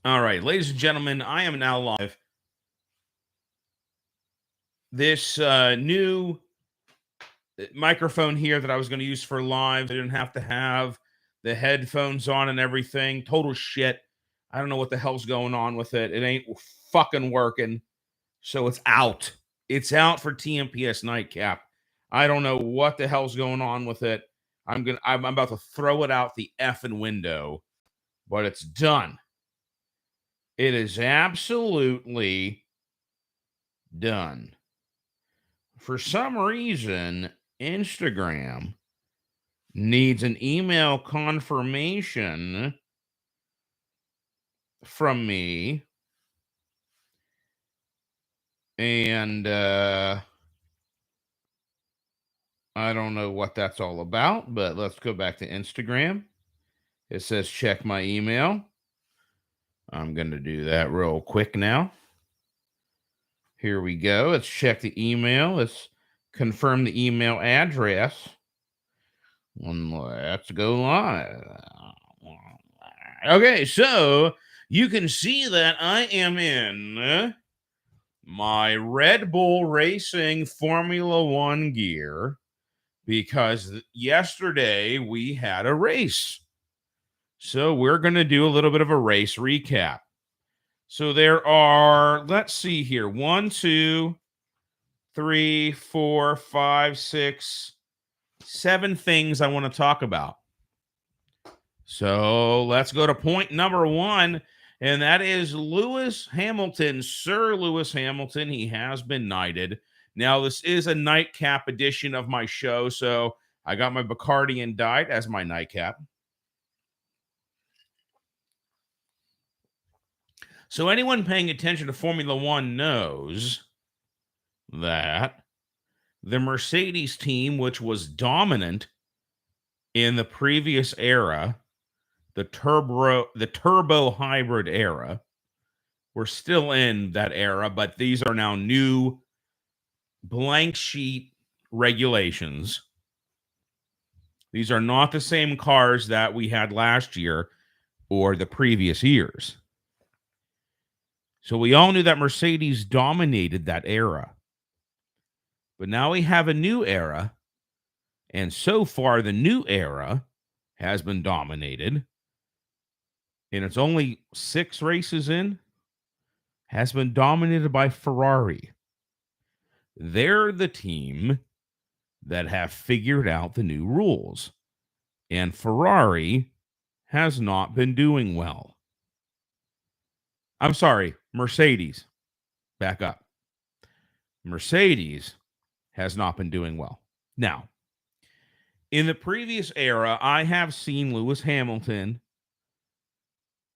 All right, ladies and gentlemen, I am now live. This new microphone here that I was going to use for live, I didn't have to have the headphones on and everything. Total shit. I don't know what the hell's going on with it. It ain't fucking working. So it's out. It's out for TMPS Nightcap. I don't know what the hell's going on with it. I'm about to throw it out the effing window, but it's done. It is absolutely done. For some reason, Instagram needs an email confirmation from me. And I don't know what that's all about, but let's go back to Instagram. It says check my email. I'm going to do that real quick now. Here we go. Let's check the email. Let's confirm the email address. Let's go live. Okay, so you can see that I am in my Red Bull Racing Formula One gear because yesterday we had a race. So we're going to do a little bit of a race recap. So there are, let's see here, 1, 2, 3, 4, 5, 6, 7 things I want to talk about. So let's go to point number 1, and that is Lewis Hamilton. Sir Lewis Hamilton, he has been knighted. Now, this is a nightcap edition of my show, so I got my Bacardi and Diet as my nightcap. So anyone paying attention to Formula One knows that the Mercedes team, which was dominant in the previous era, the turbo hybrid era, we're still in that era, but these are now new blank sheet regulations. These are not the same cars that we had last year or the previous years. So we all knew that Mercedes dominated that era. But now we have a new era, and so far the new era has been dominated, and it's only 6 races in, has been dominated by Ferrari. They're the team that have figured out the new rules, and Ferrari has not been doing well. I'm sorry, Mercedes. Back up. Mercedes has not been doing well. Now, in the previous era, I have seen Lewis Hamilton,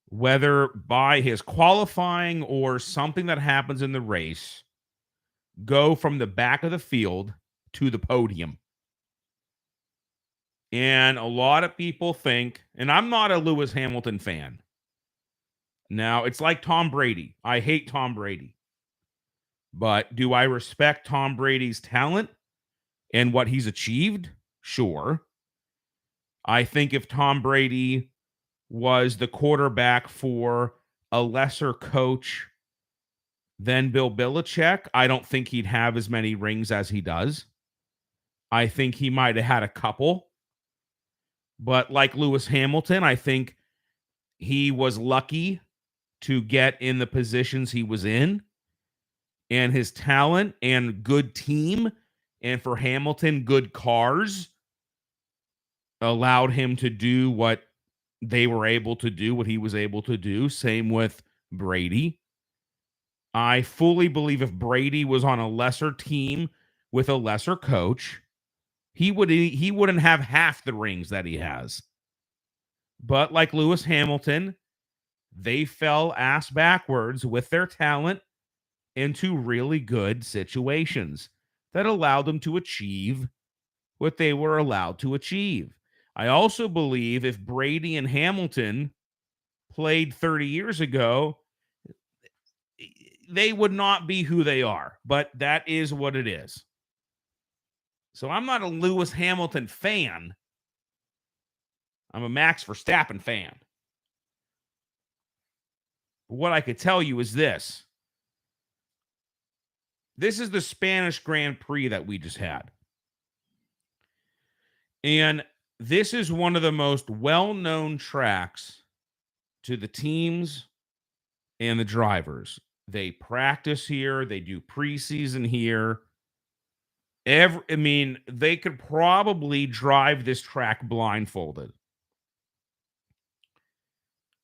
whether by his qualifying or something that happens in the race, go from the back of the field to the podium. And a lot of people think, and I'm not a Lewis Hamilton fan. Now, it's like Tom Brady. I hate Tom Brady. But do I respect Tom Brady's talent and what he's achieved? Sure. I think if Tom Brady was the quarterback for a lesser coach than Bill Belichick, I don't think he'd have as many rings as he does. I think he might have had a couple. But like Lewis Hamilton, I think he was lucky to get in the positions he was in, and his talent and good team, and for Hamilton, good cars allowed him to do what they were able to do, what he was able to do. Same with Brady. I fully believe if Brady was on a lesser team with a lesser coach, he wouldn't have half the rings that he has. But like Lewis Hamilton, they fell ass backwards with their talent into really good situations that allowed them to achieve what they were allowed to achieve. I also believe if Brady and Hamilton played 30 years ago, they would not be who they are, but that is what it is. So I'm not a Lewis Hamilton fan. I'm a Max Verstappen fan. What I could tell you is this. This is the Spanish Grand Prix that we just had. And this is one of the most well-known tracks to the teams and the drivers. They practice here, they do preseason here. They could probably drive this track blindfolded.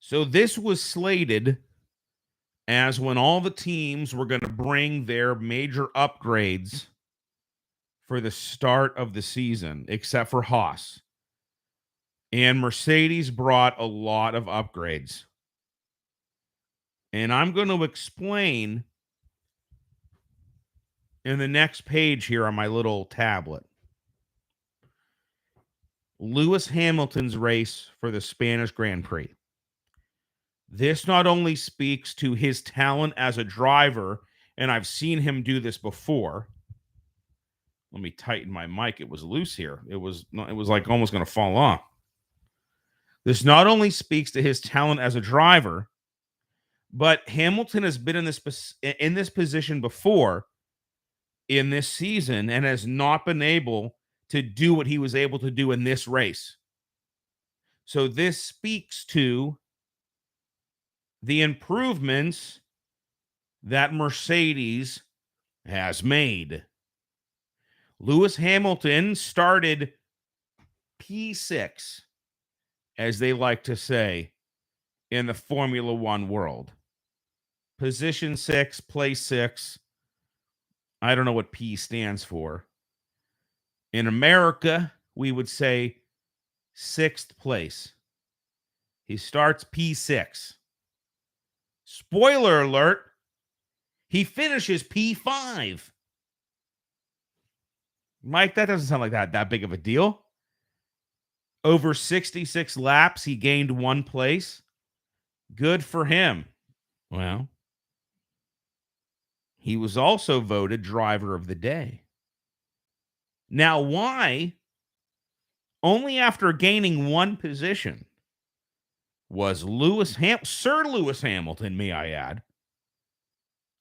So this was slated as when all the teams were going to bring their major upgrades for the start of the season, except for Haas. And Mercedes brought a lot of upgrades. And I'm going to explain in the next page here on my little tablet. Lewis Hamilton's race for the Spanish Grand Prix. This not only speaks to his talent as a driver, and I've seen him do this before. Let me tighten my mic. It was loose here. It was like almost going to fall off. This not only speaks to his talent as a driver, but Hamilton has been in this position before in this season and has not been able to do what he was able to do in this race. So this speaks to the improvements that Mercedes has made. Lewis Hamilton started P6, as they like to say in the Formula One world. Position 6, place 6. I don't know what P stands for. In America, we would say 6th place. He starts P6. Spoiler alert, he finishes P5. Mike, that doesn't sound like that big of a deal. Over 66 laps, he gained 1 place. Good for him. Well, he was also voted driver of the day. Now, why? Only after gaining 1 position was Sir Lewis Hamilton, may I add.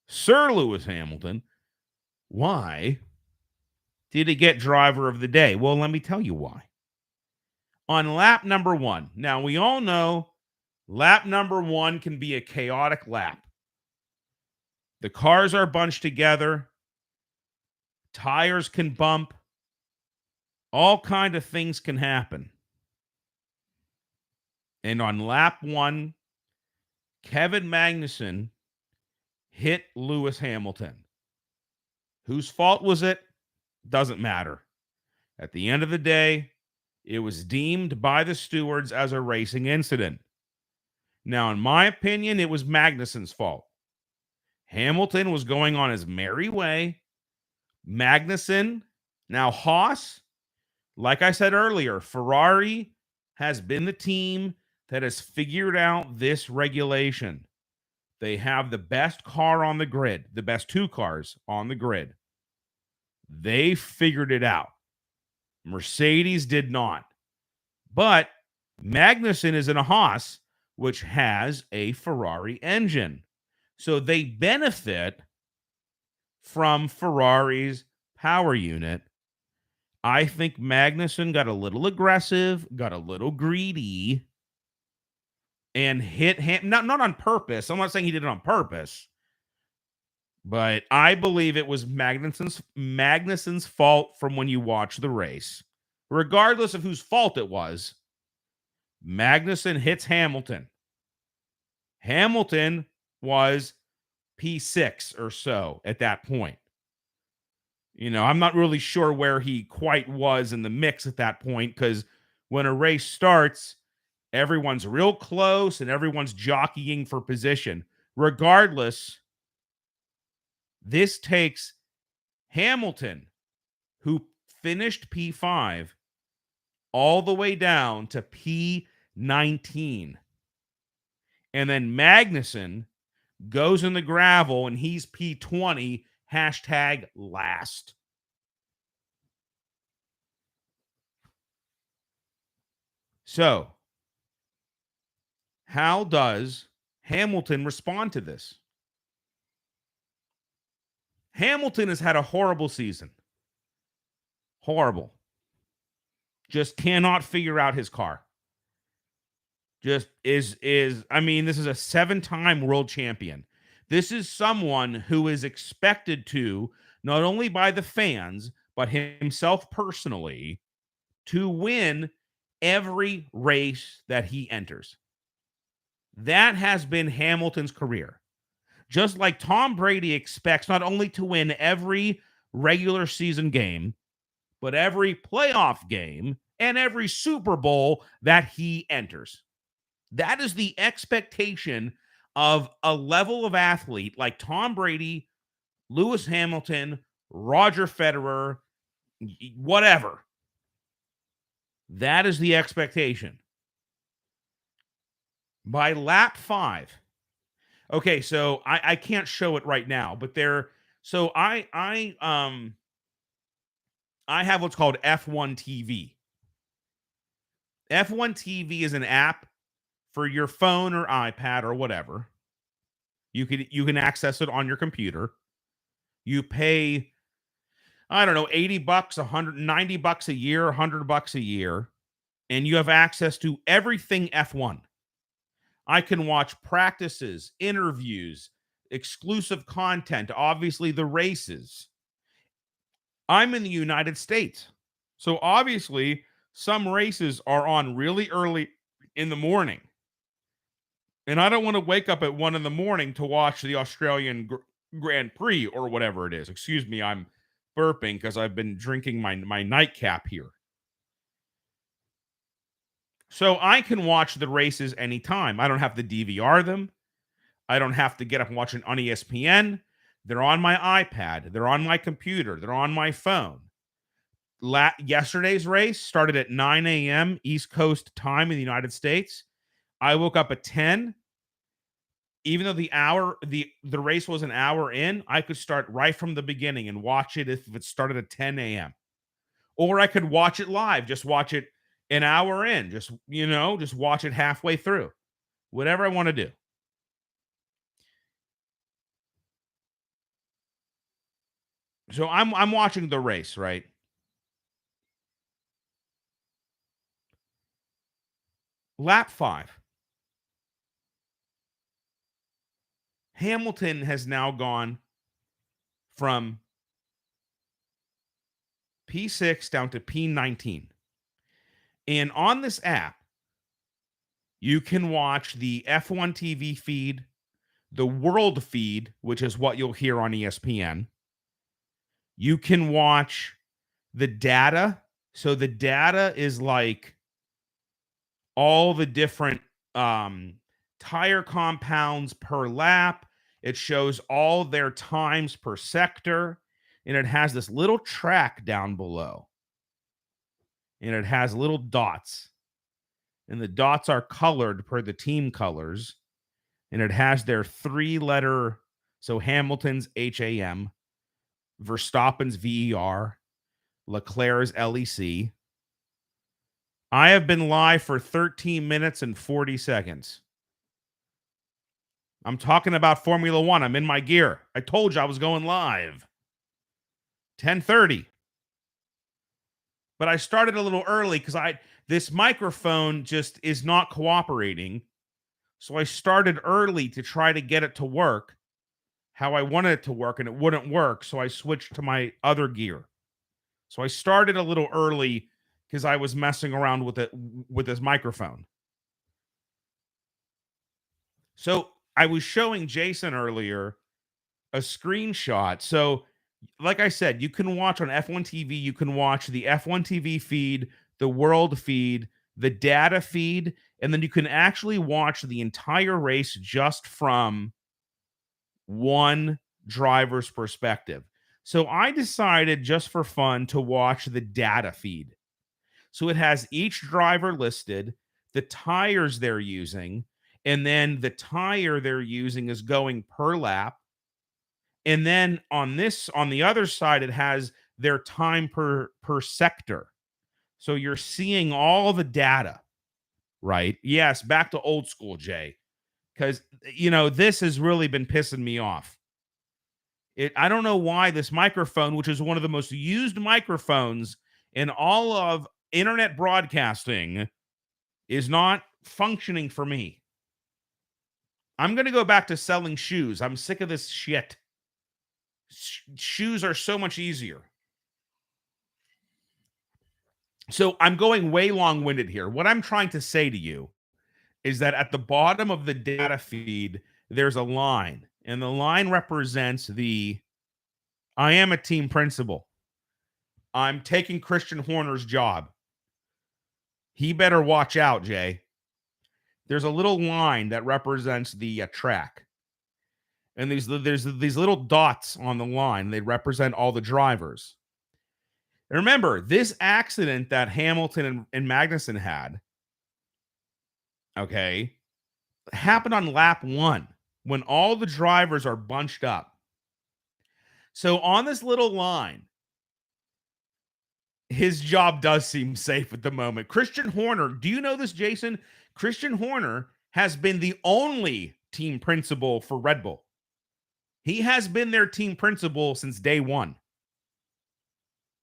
Sir Lewis Hamilton. Why did he get driver of the day? Well, let me tell you why. On lap number 1. Now, we all know lap number 1 can be a chaotic lap. The cars are bunched together. Tires can bump. All kind of things can happen. And on lap 1, Kevin Magnussen hit Lewis Hamilton. Whose fault was it? Doesn't matter. At the end of the day, it was deemed by the stewards as a racing incident. Now, in my opinion, it was Magnussen's fault. Hamilton was going on his merry way. Magnussen, now Haas, like I said earlier, Ferrari has been the team that has figured out this regulation. They have the best car on the grid, the best 2 cars on the grid. They figured it out. Mercedes did not. But Magnussen is in a Haas, which has a Ferrari engine. So they benefit from Ferrari's power unit. I think Magnussen got a little aggressive, got a little greedy, and hit him. Not on purpose. I'm not saying he did it on purpose. But I believe it was Magnussen's fault from when you watch the race. Regardless of whose fault it was, Magnussen hits Hamilton. Hamilton was P6 or so at that point. You know, I'm not really sure where he quite was in the mix at that point, because when a race starts, everyone's real close and everyone's jockeying for position. Regardless, this takes Hamilton, who finished P5, all the way down to P19. And then Magnussen goes in the gravel and he's P20, #last. So, how does Hamilton respond to this? Hamilton has had a horrible season. Horrible. Just cannot figure out his car. Just I mean, this is a 7-time world champion. This is someone who is expected to, not only by the fans, but himself personally, to win every race that he enters. That has been Hamilton's career. Just like Tom Brady expects not only to win every regular season game, but every playoff game and every Super Bowl that he enters. That is the expectation of a level of athlete like Tom Brady, Lewis Hamilton, Roger Federer, whatever. That is the expectation. By lap 5. Okay, so I can't show it right now, but so I have what's called F1 TV. F1 TV is an app for your phone or iPad or whatever. You can access it on your computer. You pay, I don't know, $80, $190 a year, $100 a year, and you have access to everything F1. I can watch practices, interviews, exclusive content, obviously the races. I'm in the United States. So obviously some races are on really early in the morning. And I don't want to wake up at 1 in the morning to watch the Australian Grand Prix or whatever it is. Excuse me, I'm burping because I've been drinking my nightcap here. So I can watch the races anytime. I don't have to DVR them. I don't have to get up and watch it on ESPN. They're on my iPad. They're on my computer. They're on my phone. Yesterday's race started at 9 a.m. East Coast time in the United States. I woke up at 10. Even though the race was an hour in, I could start right from the beginning and watch it if it started at 10 a.m. Or I could watch it live, just watch it an hour in, just watch it halfway through. Whatever I want to do. So I'm watching the race, right? Lap 5. Hamilton has now gone from P6 down to P19. And on this app, you can watch the F1 TV feed, the world feed, which is what you'll hear on ESPN. You can watch the data. So the data is like all the different tire compounds per lap. It shows all their times per sector. And it has this little track down below. And it has little dots. And the dots are colored per the team colors. And it has their 3-letter, so Hamilton's HAM, Verstappen's VER, Leclerc's LEC. I have been live for 13 minutes and 40 seconds. I'm talking about Formula One. I'm in my gear. I told you I was going live. 10:30. But I started a little early because this microphone just is not cooperating. So I started early to try to get it to work how I wanted it to work, and it wouldn't work. So I switched to my other gear. So I started a little early because I was messing around with this microphone. So I was showing Jason earlier a screenshot. So like I said, you can watch on F1 TV, you can watch the F1 TV feed, the world feed, the data feed, and then you can actually watch the entire race just from one driver's perspective. So I decided just for fun to watch the data feed. So it has each driver listed, the tires they're using, and then the tire they're using is going per lap. And then on the other side, it has their time per sector. So you're seeing all the data, right? Yes, back to old school, Jay. because, this has really been pissing me off. I don't know why this microphone, which is one of the most used microphones in all of internet broadcasting, is not functioning for me. I'm going to go back to selling shoes. I'm sick of this shit. Shoes are so much easier. So I'm going way long-winded here. What I'm trying to say to you is that at the bottom of the data feed, there's a line, and the line represents I am a team principal. I'm taking Christian Horner's job. He better watch out, Jay. There's a little line that represents the track. And there's these little dots on the line. They represent all the drivers. And remember, this accident that Hamilton and Magnussen had, okay, happened on lap 1 when all the drivers are bunched up. So on this little line, his job does seem safe at the moment. Christian Horner, do you know this, Jason? Christian Horner has been the only team principal for Red Bull. He has been their team principal since day 1.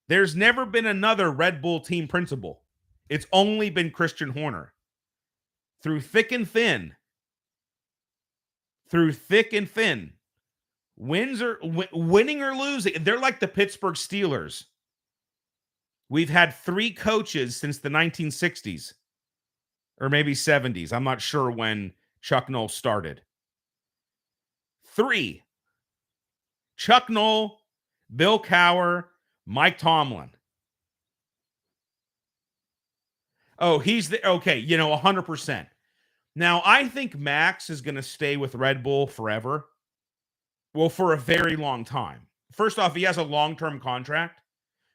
There's never been another Red Bull team principal. It's only been Christian Horner. Through thick and thin. Winning or losing, they're like the Pittsburgh Steelers. We've had 3 coaches since the 1960s. Or maybe 70s. I'm not sure when Chuck Noll started. 3. Chuck Noll, Bill Cowher, Mike Tomlin. Oh, he's okay, 100%. Now, I think Max is going to stay with Red Bull forever. Well, for a very long time. First off, he has a long-term contract.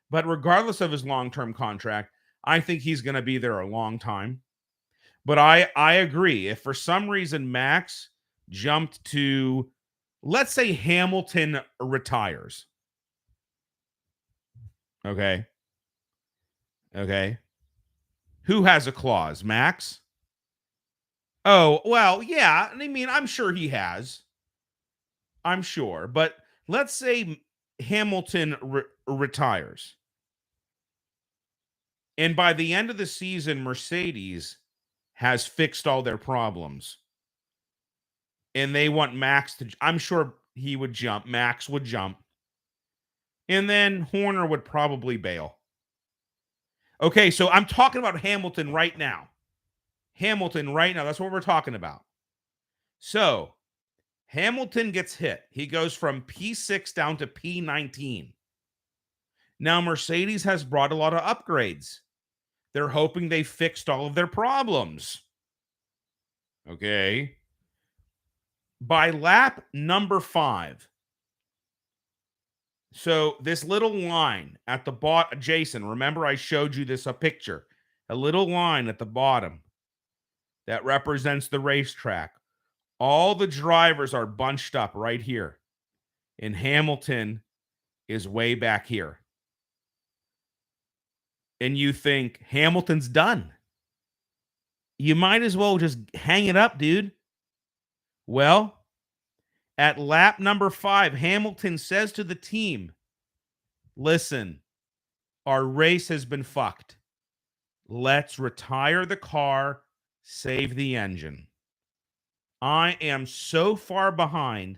But regardless of his long-term contract, I think he's going to be there a long time. But I agree. If for some reason Max jumped to, let's say Hamilton retires. Okay. Who has a clause? Max? Oh, well, yeah. I mean, I'm sure he has. I'm sure. But let's say Hamilton retires. And by the end of the season, Mercedes has fixed all their problems. And they want Max to, I'm sure he would jump. Max would jump. And then Horner would probably bail. Okay, so I'm talking about Hamilton right now. That's what we're talking about. So, Hamilton gets hit. He goes from P6 down to P19. Now, Mercedes has brought a lot of upgrades. They're hoping they fixed all of their problems. Okay. By lap number 5. So this little line at the bottom, Jason, remember I showed you a picture. A little line at the bottom that represents the racetrack. All the drivers are bunched up right here. And Hamilton is way back here. And you think Hamilton's done. You might as well just hang it up, dude. Well, at lap number 5, Hamilton says to the team, listen, our race has been fucked. Let's retire the car, save the engine. I am so far behind,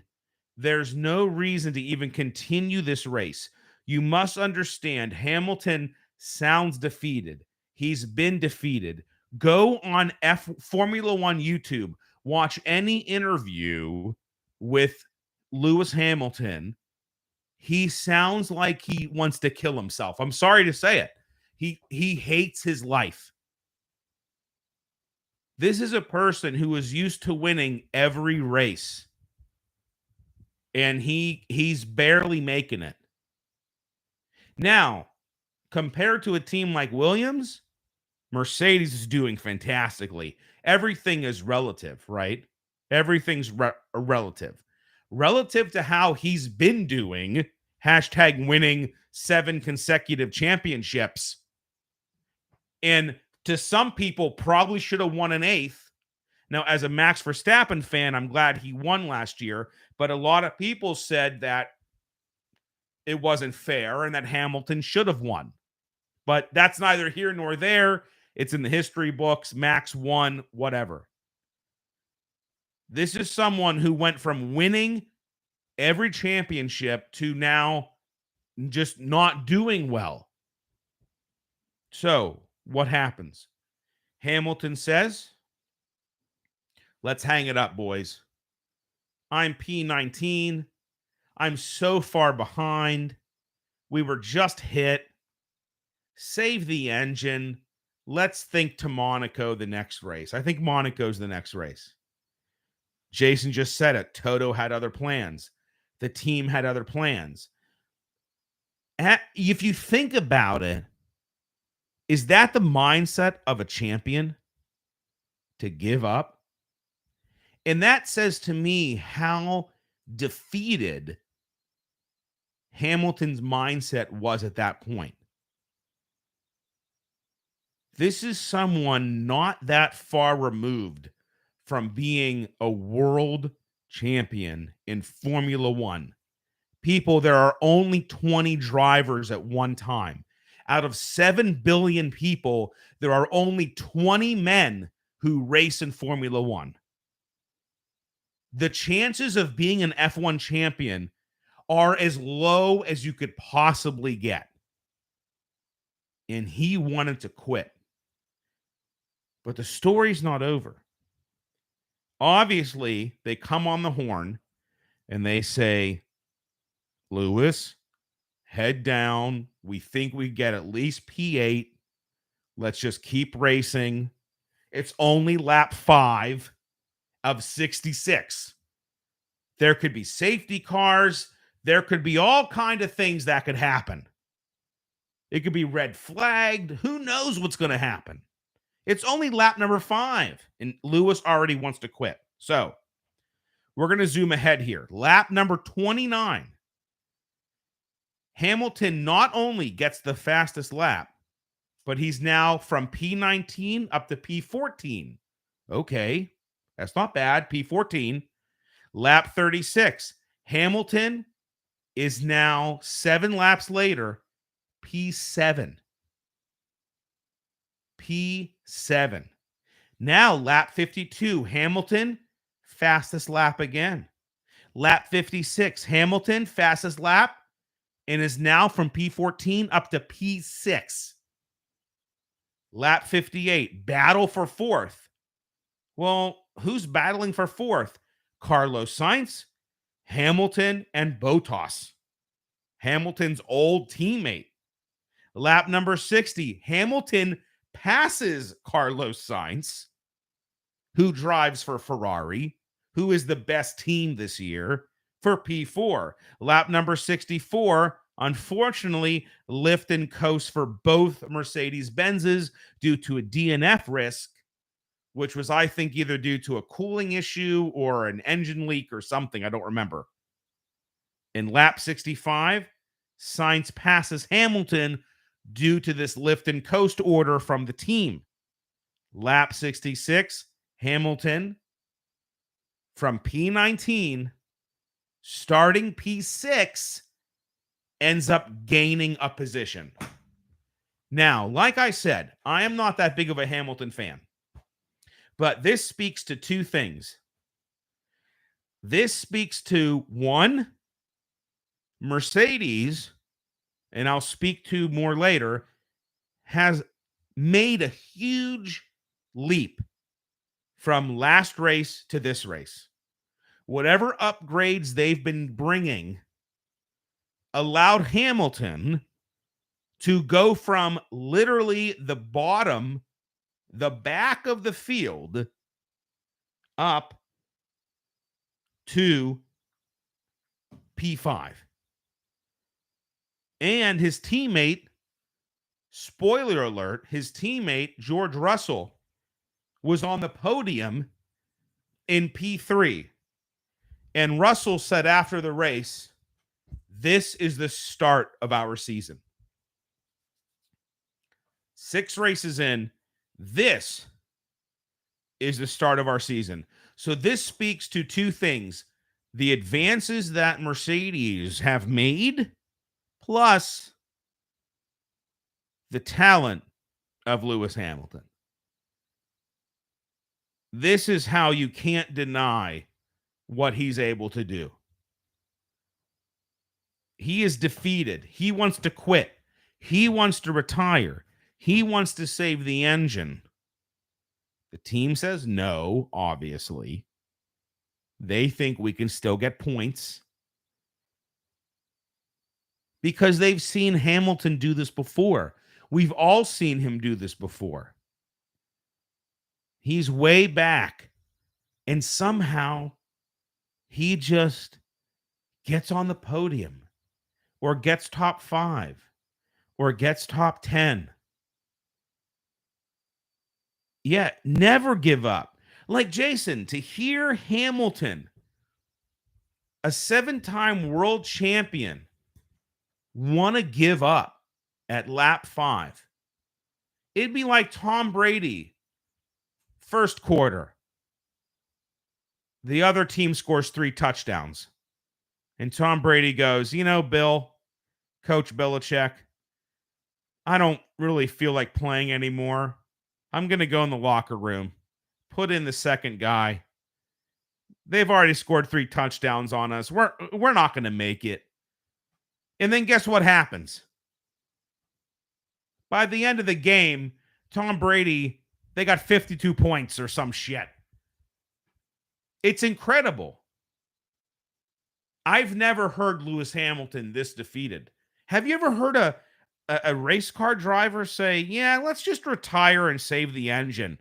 there's no reason to even continue this race. You must understand, Hamilton sounds defeated. He's been defeated. Go on Formula One YouTube. Watch any interview with Lewis Hamilton. He sounds like he wants to kill himself. I'm sorry to say it. He hates his life. This is a person who is used to winning every race. And he's barely making it. Now, compared to a team like Williams, Mercedes is doing fantastically. Everything is relative, right? Everything's relative. Relative to how he's been doing, #winning 7 consecutive championships. And to some people, probably should have won an 8th. Now, as a Max Verstappen fan, I'm glad he won last year, but a lot of people said that it wasn't fair and that Hamilton should have won. But that's neither here nor there. It's in the history books. Max won, whatever. This is someone who went from winning every championship to now just not doing well. So, what happens? Hamilton says, let's hang it up, boys. I'm P19. I'm so far behind. We were just hit. Save the engine. Let's think to Monaco the next race. I think Monaco's the next race. Jason just said it. Toto had other plans. The team had other plans. If you think about it, is that the mindset of a champion? To give up? And that says to me how defeated Hamilton's mindset was at that point. This is someone not that far removed from being a world champion in Formula One. People, there are only 20 drivers at one time. Out of 7 billion people, there are only 20 men who race in Formula One. The chances of being an F1 champion are as low as you could possibly get. And he wanted to quit. But the story's not over. Obviously, they come on the horn and they say, Lewis, head down. We think we get at least P8. Let's just keep racing. It's only lap 5 of 66. There could be safety cars. There could be all kinds of things that could happen. It could be red flagged. Who knows what's going to happen? It's only lap number 5, and Lewis already wants to quit. So we're going to zoom ahead here. Lap number 29. Hamilton not only gets the fastest lap, but he's now from P19 up to P14. Okay, that's not bad. P14. Lap 36. Hamilton is now 7 laps later, P7. P7. Now, lap 52, Hamilton, fastest lap again. Lap 56, Hamilton, fastest lap, and is now from P14 up to P6. Lap 58, battle for 4th. Well, who's battling for 4th? Carlos Sainz, Hamilton, and Bottas. Hamilton's old teammate. Lap number 60, Hamilton passes Carlos Sainz, who drives for Ferrari, who is the best team this year, for P4. Lap number 64, unfortunately, lift and coast for both Mercedes-Benzes due to a DNF risk, which was, I think, either due to a cooling issue or an engine leak or something. I don't remember. In lap 65, Sainz passes Hamilton due to this lift and coast order from the team. Lap 66, Hamilton from P19, starting P6, ends up gaining a position. Now, like I said, I am not that big of a Hamilton fan, but this speaks to two things. This speaks to, one, Mercedes, and I'll speak to more later, has made a huge leap from last race to this race. Whatever upgrades they've been bringing allowed Hamilton to go from literally the bottom, the back of the field, up to P5. And his teammate, spoiler alert, his teammate, George Russell, was on the podium in P3. And Russell said after the race, this is the start of our season. 6 races in, this is the start of our season. So this speaks to two things: the advances that Mercedes have made, plus the talent of Lewis Hamilton. This is how you can't deny what he's able to do. He is defeated. He wants to quit. He wants to retire. He wants to save the engine. The team says no, obviously. They think we can still get points because they've seen Hamilton do this before. We've all seen him do this before. He's way back, and somehow he just gets on the podium or gets top 5 or gets top 10. Yeah, never give up. Like Jason, to hear Hamilton, a 7-time world champion, want to give up at lap 5. It'd be like Tom Brady, first quarter. The other team scores 3 touchdowns. And Tom Brady goes, Bill, Coach Belichick, I don't really feel like playing anymore. I'm going to go in the locker room, put in the second guy. They've already scored 3 touchdowns on us. We're not going to make it. And then guess what happens? By the end of the game, Tom Brady, they got 52 points or some shit. It's incredible. I've never heard Lewis Hamilton this defeated. Have you ever heard a race car driver say, yeah, let's just retire and save the engine?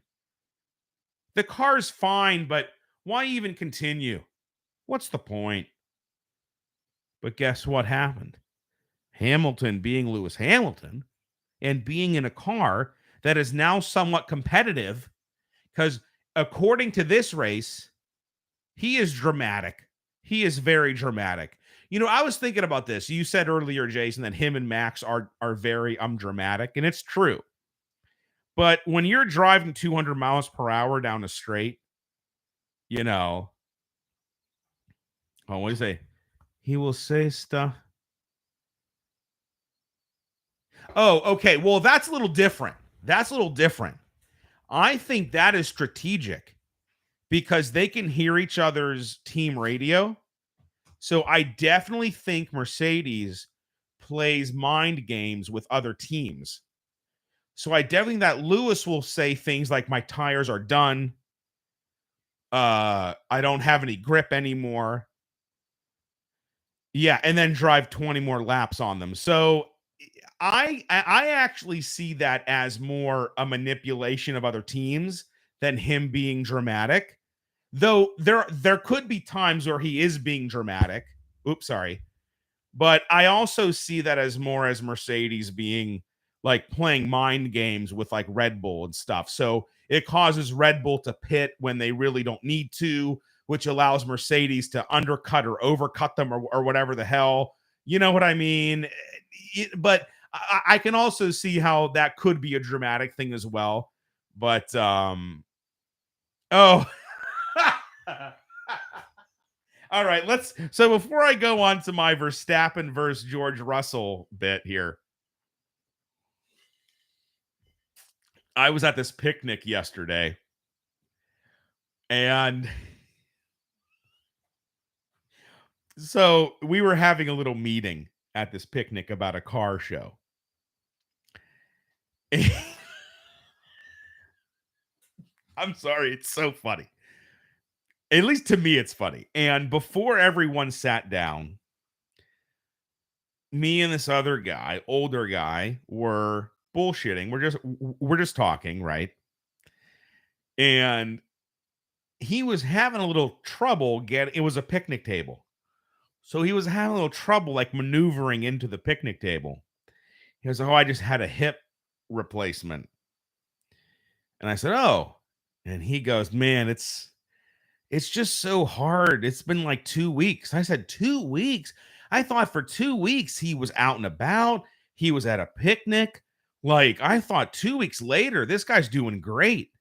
The car's fine, but why even continue? What's the point? But guess what happened? Hamilton, being Lewis Hamilton and being in a car that is now somewhat competitive, because according to this race, he is dramatic. He is very dramatic. I was thinking about this. You said earlier, Jason, that him and Max are very dramatic, and it's true. But when you're driving 200 miles per hour down a straight, what is it? He will say stuff. Oh, okay. Well, that's a little different. I think that is strategic because they can hear each other's team radio. So I definitely think Mercedes plays mind games with other teams. So I definitely think that Lewis will say things like, my tires are done. I don't have any grip anymore. Yeah, and then drive 20 more laps on them. So I actually see that as more a manipulation of other teams than him being dramatic. Though there could be times where he is being dramatic. Oops, sorry. But I also see that as more as Mercedes being like playing mind games with like Red Bull and stuff. So it causes Red Bull to pit when they really don't need to, which allows Mercedes to undercut or overcut them or whatever the hell. You know what I mean? But I can also see how that could be a dramatic thing as well. But, all right, so before I go on to my Verstappen versus George Russell bit here, I was at this picnic yesterday, and so we were having a little meeting at this picnic about a car show. I'm sorry, it's so funny. At least to me, it's funny. And before everyone sat down, me and this other guy, older guy, were bullshitting. We're just talking, right? And he was having a little trouble it was a picnic table. So he was having a little trouble like maneuvering into the picnic table. He goes, I just had a hip replacement. And I said, oh. And he goes, man, it's just so hard. It's been like 2 weeks. I said, 2 weeks? I thought for 2 weeks he was out and about. He was at a picnic. Like, I thought 2 weeks later, this guy's doing great.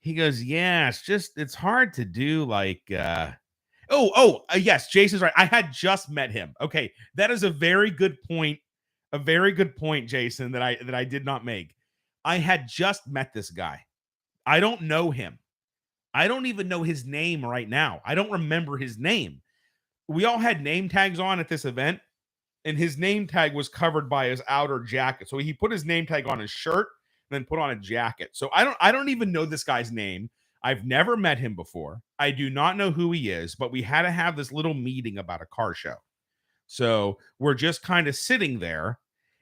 He goes, yeah, it's hard to do like, yes, Jason's right. I had just met him. Okay, that is a very good point. A very good point, Jason, that I did not make. I had just met this guy. I don't know him. I don't even know his name right now. I don't remember his name. We all had name tags on at this event, and his name tag was covered by his outer jacket. So he put his name tag on his shirt and then put on a jacket. So I don't even know this guy's name. I've never met him before. I do not know who he is, but we had to have this little meeting about a car show. So we're just kind of sitting there.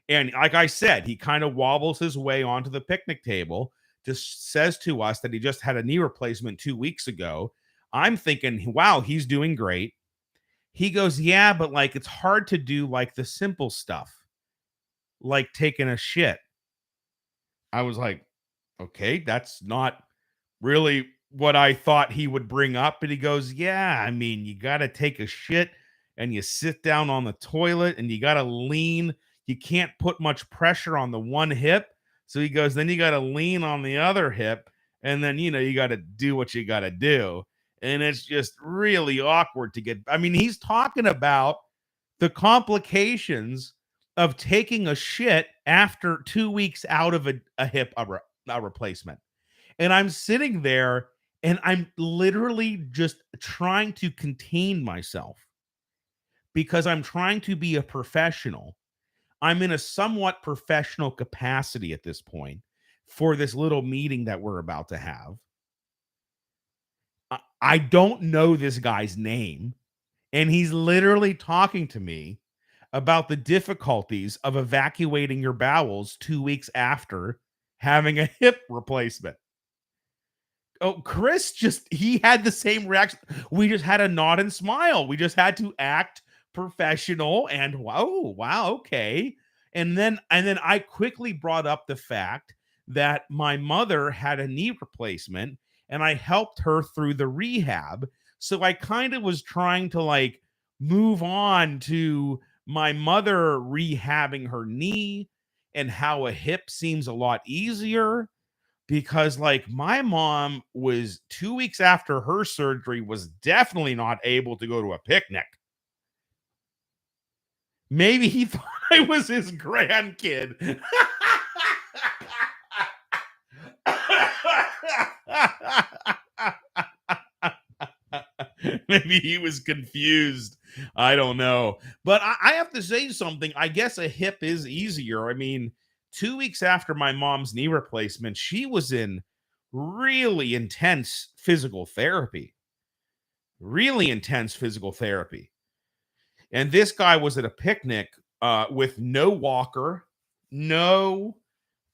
And like I said, he kind of wobbles his way onto the picnic table, just says to us that he just had a knee replacement 2 weeks ago. I'm thinking, wow, he's doing great. He goes, yeah, but like it's hard to do like the simple stuff, like taking a shit. I was like, okay, that's not really what I thought he would bring up. But he goes, yeah, I mean, you got to take a shit and you sit down on the toilet and you got to lean. You can't put much pressure on the one hip. So he goes, then you got to lean on the other hip. And then, you got to do what you got to do. And it's just really awkward to get. I mean, he's talking about the complications of taking a shit after 2 weeks out of a hip a replacement. And I'm sitting there and I'm literally just trying to contain myself because I'm trying to be a professional. I'm in a somewhat professional capacity at this point for this little meeting that we're about to have. I don't know this guy's name, and he's literally talking to me about the difficulties of evacuating your bowels 2 weeks after having a hip replacement. Oh, Chris he had the same reaction. We just had a nod and smile. We just had to act professional and wow, okay. And then I quickly brought up the fact that my mother had a knee replacement and I helped her through the rehab. So I kind of was trying to like move on to my mother rehabbing her knee and how a hip seems a lot easier because like my mom was 2 weeks after her surgery was definitely not able to go to a picnic. Maybe he thought I was his grandkid. Maybe he was confused. I don't know. But I have to say something. I guess a hip is easier. I mean, 2 weeks after my mom's knee replacement, she was in really intense physical therapy. Really intense physical therapy. And this guy was at a picnic with no walker, no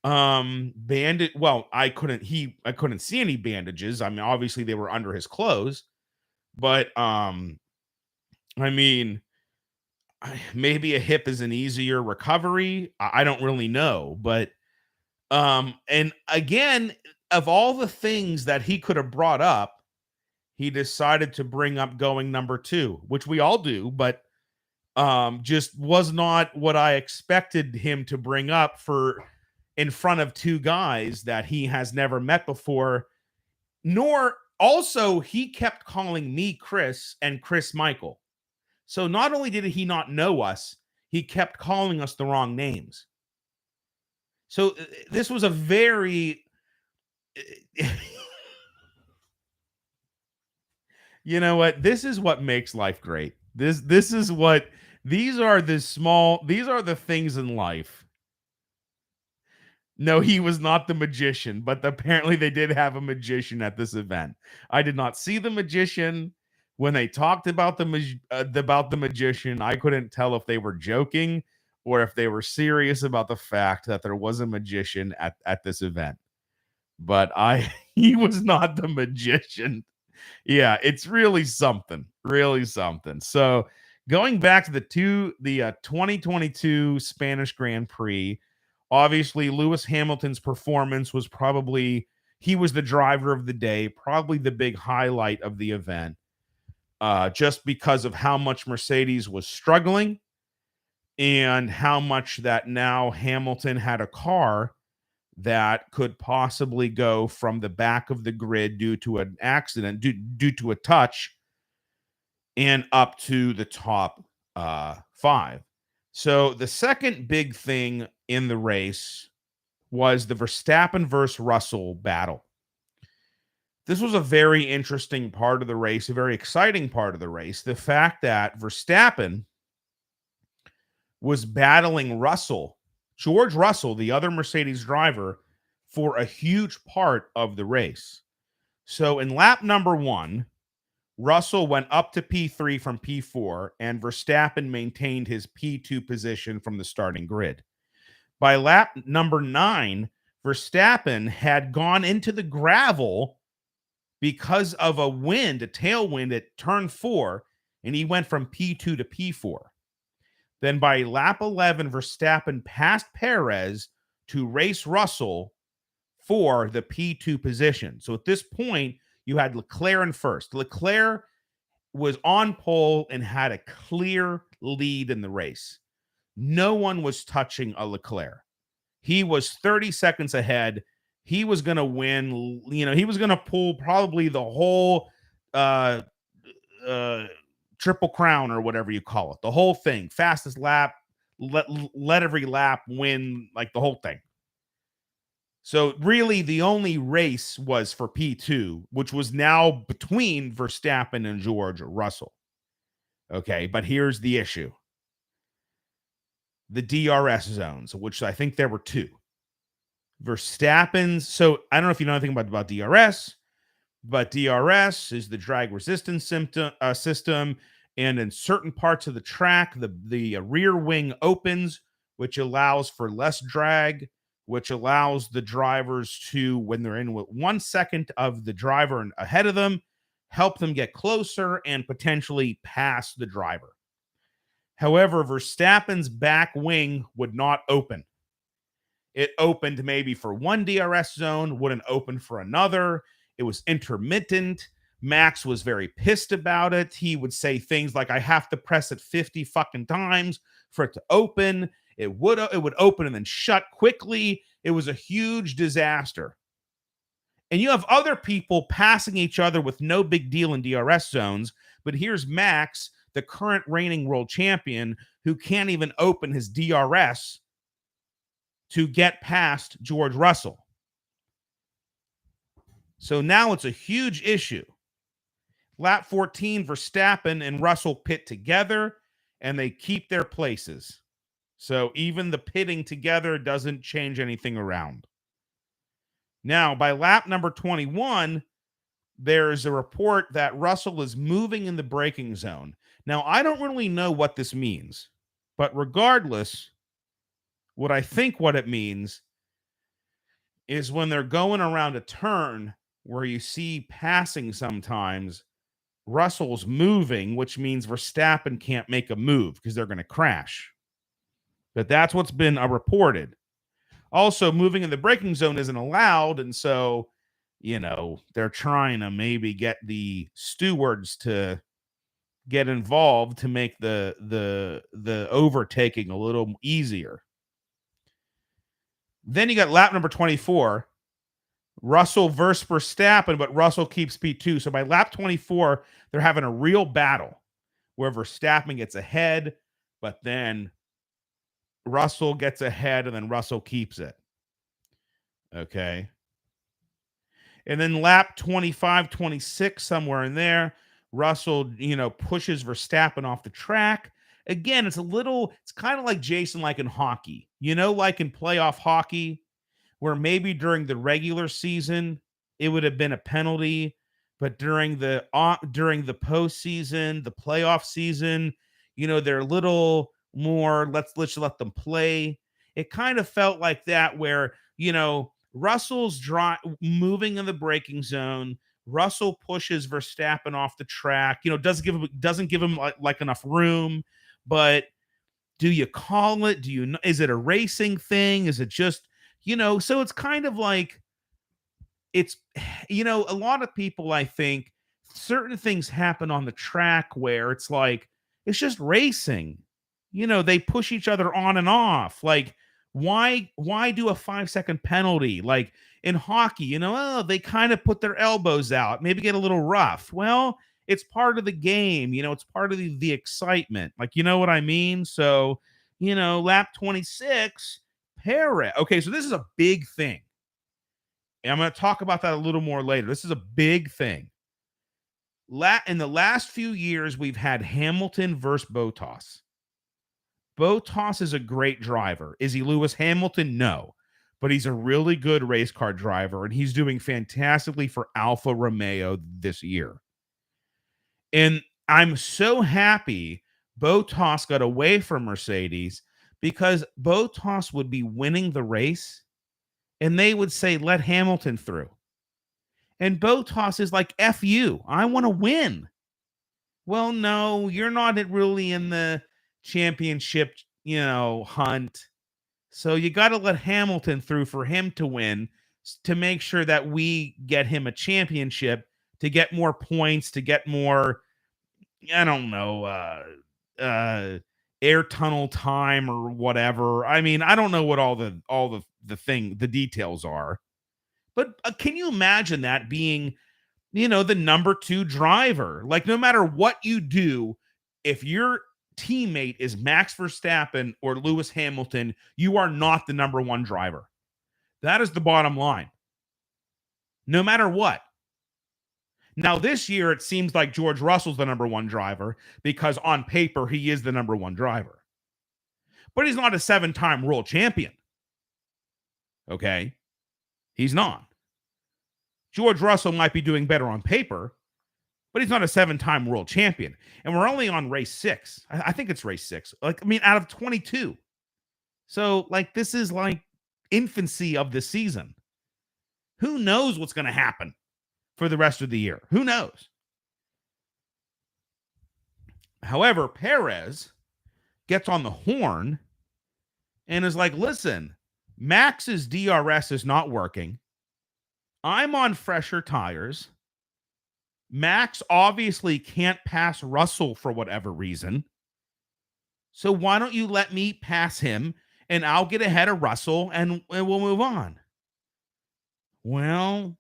bandage. Well, I couldn't see any bandages. I mean, obviously they were under his clothes, but I mean, maybe a hip is an easier recovery. I don't really know, but and again, of all the things that he could have brought up, he decided to bring up going number 2, which we all do, but just was not what I expected him to bring up for in front of 2 guys that he has never met before. Nor also he kept calling me Chris and Chris Michael. So not only did he not know us, he kept calling us the wrong names. So this was a very you know what? This is what makes life great. This is what these are the things in life. No, he was not the magician, but apparently they did have a magician at this event. I did not see the magician. When they talked about the magician, I couldn't tell if they were joking or if they were serious about the fact that there was a magician at this event. But he was not the magician. Yeah, it's really something. Really something. So, going back to the 2022 Spanish Grand Prix, obviously Lewis Hamilton's performance was he was the driver of the day, probably the big highlight of the event. Just because of how much Mercedes was struggling and how much that now Hamilton had a car that could possibly go from the back of the grid due to an accident, due to a touch, and up to the top 5. So the second big thing in the race was the Verstappen versus Russell battle. This was a very interesting part of the race, a very exciting part of the race. The fact that Verstappen was battling George Russell, the other Mercedes driver, for a huge part of the race. So in lap number 1, Russell went up to P3 from P4, and Verstappen maintained his P2 position from the starting grid. By lap number 9, Verstappen had gone into the gravel because of a tailwind at turn 4, and he went from P2 to P4. Then by lap 11, Verstappen passed Perez to race Russell for the P2 position. So at this point, you had Leclerc in first. Leclerc was on pole and had a clear lead in the race. No one was touching a Leclerc. He was 30 seconds ahead. He was going to win. He was going to pull probably the whole Triple Crown or whatever you call it. The whole thing. Fastest lap. Let every lap win, like the whole thing. So really the only race was for P2, which was now between Verstappen and George Russell. Okay, but here's the issue. The DRS zones, which I think there were 2. Verstappen's, so I don't know if you know anything about DRS, but DRS is the drag resistance system, and in certain parts of the track, the rear wing opens, which allows for less drag, which allows the drivers to, when they're in with 1 second of the driver ahead of them, help them get closer and potentially pass the driver. However, Verstappen's back wing would not open. It opened maybe for one DRS zone, wouldn't open for another. It was intermittent. Max was very pissed about it. He would say things like, I have to press it 50 fucking times for it to open. It would open and then shut quickly. It was a huge disaster. And you have other people passing each other with no big deal in DRS zones. But here's Max, the current reigning world champion, who can't even open his DRS to get past George Russell. So now it's a huge issue. Lap 14, Verstappen and Russell pit together, and they keep their places. So even the pitting together doesn't change anything around. Now, by lap number 21, there's a report that Russell is moving in the braking zone. Now, I don't really know what this means, but regardless, what it means is when they're going around a turn where you see passing sometimes, Russell's moving, which means Verstappen can't make a move because they're going to crash. But that's what's been reported. Also, moving in the braking zone isn't allowed, and so, they're trying to maybe get the stewards to get involved to make the overtaking a little easier. Then you got lap number 24, Russell versus Verstappen, but Russell keeps P2. So by lap 24, they're having a real battle where Verstappen gets ahead, but then Russell gets ahead, and then Russell keeps it. Okay. And then lap 25, 26, somewhere in there, Russell, pushes Verstappen off the track. Again, it's kind of like Jason, like in hockey, like in playoff hockey, where maybe during the regular season, it would have been a penalty, but during the postseason, the playoff season, they're a little more, let's let them play. It kind of felt like that where, Russell's moving in the braking zone. Russell pushes Verstappen off the track, doesn't give him like enough room. But do you call it? Is it a racing thing? Is it just, so it's kind of like, it's, a lot of people, I think certain things happen on the track where it's like, it's just racing. They push each other on and off. Like Why do a 5-second penalty? Like in hockey, oh, they kind of put their elbows out, maybe get a little rough. Well, it's part of the game, it's part of the excitement. Like, you know what I mean? So, lap 26, Perez. Okay, so this is a big thing. And I'm going to talk about that a little more later. This is a big thing. In the last few years, we've had Hamilton versus Bottas. Bottas is a great driver. Is he Lewis Hamilton? No. But he's a really good race car driver, and he's doing fantastically for Alfa Romeo this year. And I'm so happy Bottas got away from Mercedes, because Bottas would be winning the race, and they would say, let Hamilton through. And Bottas is like, F you, I want to win. Well, no, you're not really in the championship, hunt. So you got to let Hamilton through for him to win, to make sure that we get him a championship, to get more points, to get more, I don't know, air tunnel time or whatever. I mean, I don't know what all the details are. But can you imagine that being, the number 2 driver? Like, no matter what you do, if your teammate is Max Verstappen or Lewis Hamilton, you are not the number 1 driver. That is the bottom line. No matter what. Now, this year, it seems like George Russell's the number 1 driver, because on paper, he is the number 1 driver. But he's not a 7-time world champion. Okay? He's not. George Russell might be doing better on paper, but he's not a 7-time world champion. And we're only on race 6. I think it's race 6. Out of 22. So, this is infancy of the season. Who knows what's going to happen for the rest of the year? Who knows? However, Perez gets on the horn and is like, listen, Max's DRS is not working. I'm on fresher tires. Max obviously can't pass Russell for whatever reason. So why don't you let me pass him, and I'll get ahead of Russell, and we'll move on. Well,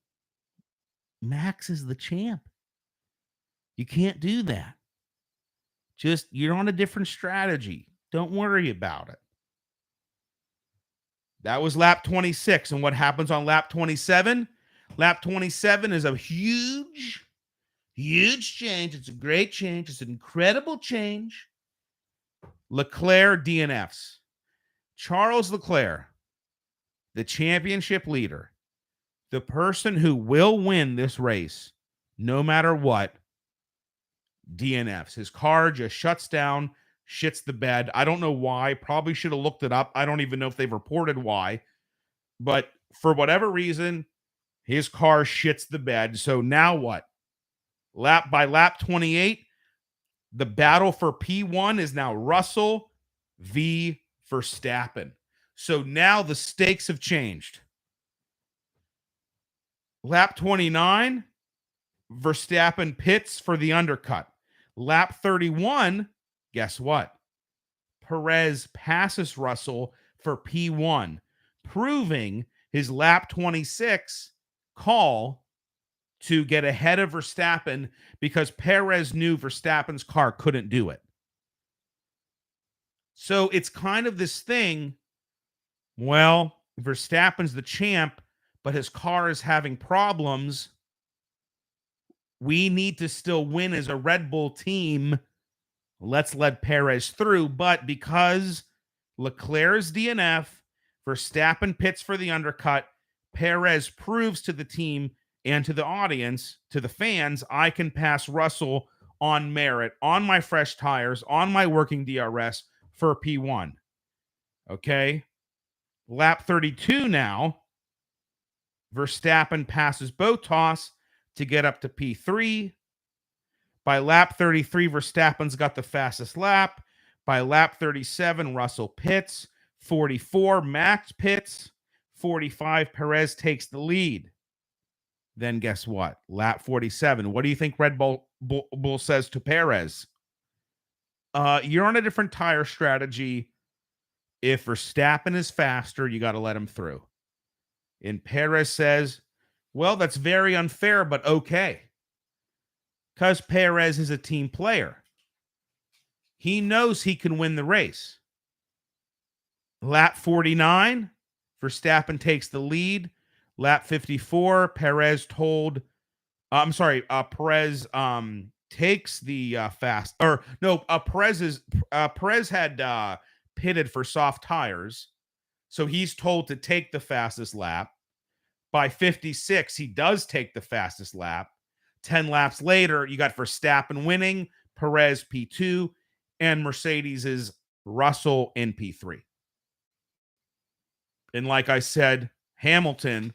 Max is the champ. You can't do that. You're on a different strategy. Don't worry about it. That was lap 26. And what happens on lap 27? Lap 27 is a huge change. It's a great change. It's an incredible change. Leclerc DNFs. Charles Leclerc, the championship leader, the person who will win this race, no matter what, DNFs. His car just shuts down, shits the bed. I don't know why. Probably should have looked it up. I don't even know if they've reported why. But for whatever reason, his car shits the bed. So now what? By lap 28, the battle for P1 is now Russell v. Verstappen. So now the stakes have changed. Lap 29, Verstappen pits for the undercut. Lap 31, guess what? Perez passes Russell for P1, proving his lap 26 call to get ahead of Verstappen, because Perez knew Verstappen's car couldn't do it. So it's kind of this thing, well, Verstappen's the champ, but his car is having problems. We need to still win as a Red Bull team. Let's let Perez through. But because Leclerc's DNF, Verstappen pits for the undercut, Perez proves to the team and to the audience, to the fans, I can pass Russell on merit, on my fresh tires, on my working DRS for P1. Okay? Lap 32 now, Verstappen passes Bottas to get up to P3. By lap 33, Verstappen's got the fastest lap. By lap 37, Russell pits. 44, Max pits. 45, Perez takes the lead. Then guess what? Lap 47. What do you think Red Bull says to Perez? You're on a different tire strategy. if Verstappen is faster, you got to let him through. And Perez says, well, that's very unfair, but okay. Because Perez is a team player. He knows he can win the race. Lap 49, Verstappen takes the lead. Lap 54, Perez takes the fast, or no, Perez had pitted for soft tires, so he's told to take the fastest lap. By 56, he does take the fastest lap. 10 laps later, you got Verstappen winning, Perez P2, and Mercedes's Russell in P3. And like I said, Hamilton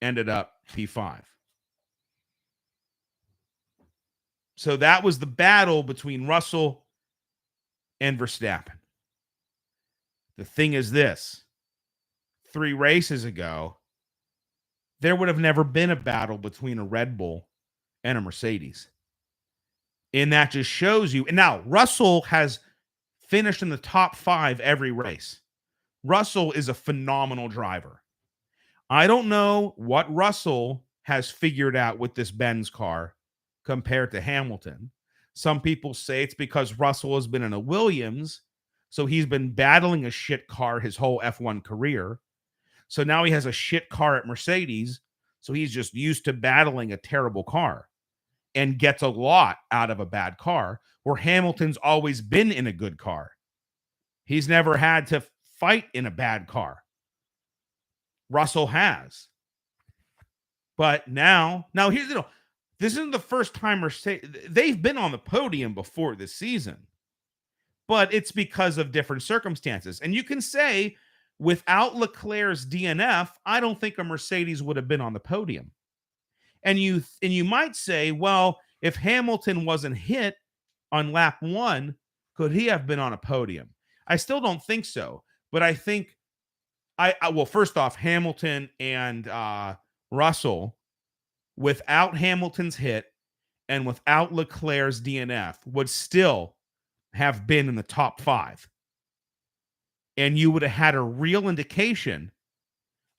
ended up P5. So that was the battle between Russell and Verstappen. The thing is this, 3 races ago, there would have never been a battle between a Red Bull and a Mercedes. And that just shows you. And now Russell has finished in the top 5 every race. Russell is a phenomenal driver. I don't know what Russell has figured out with this Benz car compared to Hamilton. Some people say it's because Russell has been in a Williams, so he's been battling a shit car his whole F1 career. So now he has a shit car at Mercedes, so he's just used to battling a terrible car and gets a lot out of a bad car, where Hamilton's always been in a good car. He's never had to fight in a bad car. Russell has. But now here's the deal. This isn't the first time they've been on the podium before this season, but it's because of different circumstances. And you can say, without Leclerc's DNF, I don't think a Mercedes would have been on the podium. And you might say, well, if Hamilton wasn't hit on lap 1, could he have been on a podium? I still don't think so. But I think well, first off, Hamilton and Russell, without Hamilton's hit and without Leclerc's DNF, would still have been in the top 5. And you would have had a real indication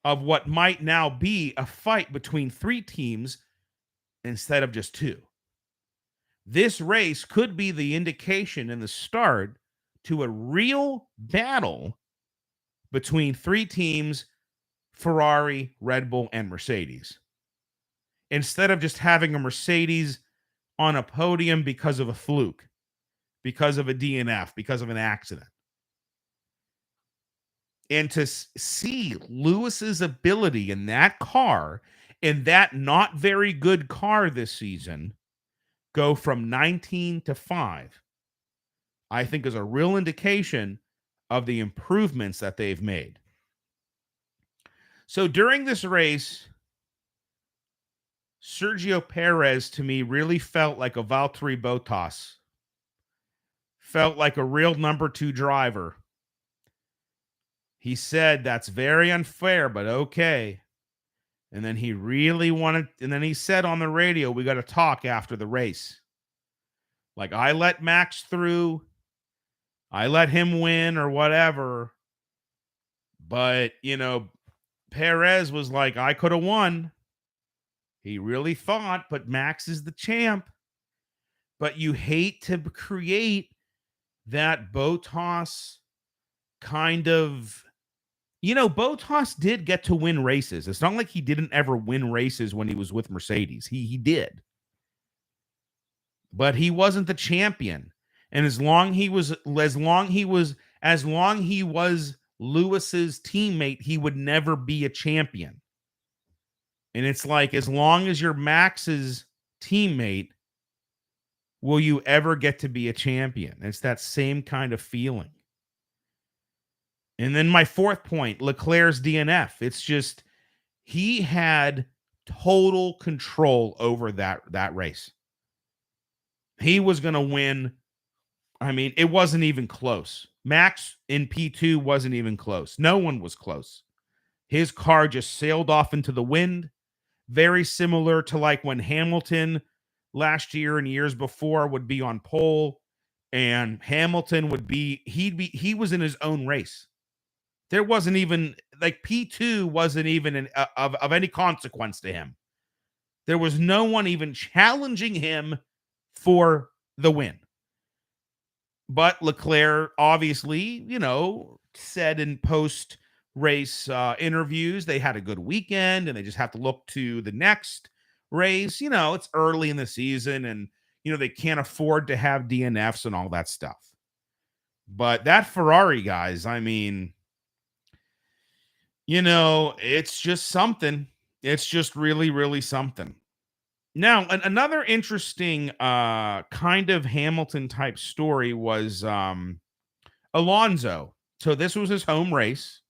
of what might now be a fight between 3 teams instead of just 2. This race could be the indication and the start to a real battle between 3 teams, Ferrari, Red Bull, and Mercedes. Instead of just having a Mercedes on a podium because of a fluke, because of a DNF, because of an accident. And to see Lewis's ability in that car, in that not very good car this season, go from 19 to 5, I think is a real indication of the improvements that they've made. So during this race, Sergio Perez, to me, really felt like a Valtteri Bottas. Felt like a real number 2 driver. He said, that's very unfair, but okay. And then he really wanted, and then he said on the radio, we got to talk after the race. Like, I let Max through. I let him win or whatever. But, Perez was like, I could have won. He really thought, but Max is the champ. But you hate to create that Bottas kind of, Bottas did get to win races. It's not like he didn't ever win races when he was with Mercedes. He did. But he wasn't the champion. And as long he was Lewis's teammate, he would never be a champion. And it's like, as long as you're Max's teammate, will you ever get to be a champion? It's that same kind of feeling. And then my 4th point, Leclerc's DNF. It's just, he had total control over that race. He was going to win. I mean, it wasn't even close. Max in P2 wasn't even close. No one was close. His car just sailed off into the wind. Very similar to like when Hamilton last year and years before would be on pole, and Hamilton he was in his own race. There wasn't even like P2 wasn't even of any consequence to him. There was no one even challenging him for the win. But Leclerc obviously, said in post race interviews they had a good weekend and they just have to look to the next race. It's early in the season and, they can't afford to have DNFs and all that stuff. But that Ferrari, guys, I mean, it's just something. It's just really, really something. Now, another interesting kind of Hamilton type story was Alonso. So this was his home race.